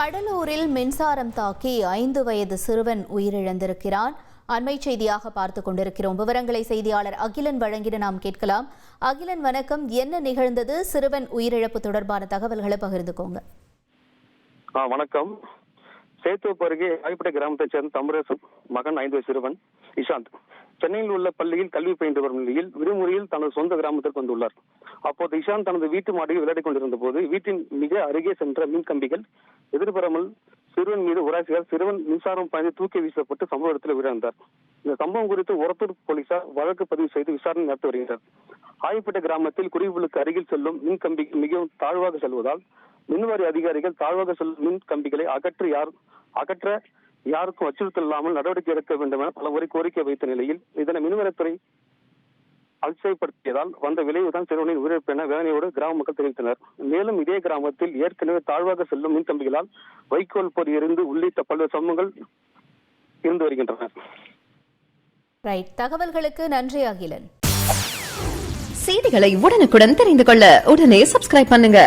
கடலூரில் மின்சாரம் தாக்கி 5 வயது சிறுவன் உயிரிழந்திருக்கிறான். அண்மை செய்தியாக பார்த்துக் கொண்டிருக்கிறோம். விவரங்களை செய்தியாளர் அகிலன் வழங்கிட நாம் கேட்கலாம். அகிலன், வணக்கம். என்ன நிகழ்ந்தது? சிறுவன் உயிரிழப்பு தொடர்பான தகவல்களை பகிர்ந்துக்கோங்க. வணக்கம். சேத்துவப்பு அருகே ஆய்பட்டை கிராமத்தைச் சேர்ந்த தமிழரசு மகன் 5 வயது சிறுவன் இஷாந்த் சென்னையில் உள்ள பள்ளியில் கல்வி பயின்று வரும் நிலையில் விடுமுறையில் தனது சொந்த கிராமத்திற்கு வந்துள்ளார். அப்போது இஷாந்த் தனது வீட்டு மாடியில் விளையாடிக் கொண்டிருந்த போது வீட்டின் மிக அருகே சென்ற மின் கம்பிகள் எதிர்பெறாமல் சிறுவன் மீது உராசியால் சிறுவன் மின்சாரம் பாய்ந்து தூக்கி வீசப்பட்டு சம்பவ இடத்தில் உயிரிழந்தார். இந்த சம்பவம் குறித்து ஒரத்தூர் போலீசார் வழக்கு பதிவு செய்து விசாரணை நடத்தி வருகின்றனர். ஆய்பட்டை கிராமத்தில் குடியிருப்புகளுக்கு அருகில் செல்லும் மின் கம்பிகள் மிகவும் தாழ்வாக செல்வதால் மின்வாரிய அதிகாரிகள் தாழ்வாக செல்லும் மின் கம்பிகளை அகற்ற யாருக்கும் அச்சுறுத்தல் இல்லாமல் நடவடிக்கை எடுக்க வேண்டும் என பலமுறை கோரிக்கை வைத்த நிலையில் இதனை மின்வரத்துறை அலட்சியப்படுத்தியதால் வந்த விளைவுதான் சிறுவனின் உயிரிழப்பு என வேதனையோடு கிராம மக்கள் தெரிவித்தனர். மேலும் இதே கிராமத்தில் ஏற்கனவே தாழ்வாக செல்லும் மின் கம்பிகளால் வைக்கோல் பொறி எரிந்து உள்ளிட்ட பல்வேறு சம்பவங்கள் இருந்து வருகின்றன. தகவல்களுக்கு நன்றி அகிலன். செய்திகளை உடனுக்குடன் தெரிந்து கொள்ள உடனே சப்ஸ்கிரைப் பண்ணுங்க.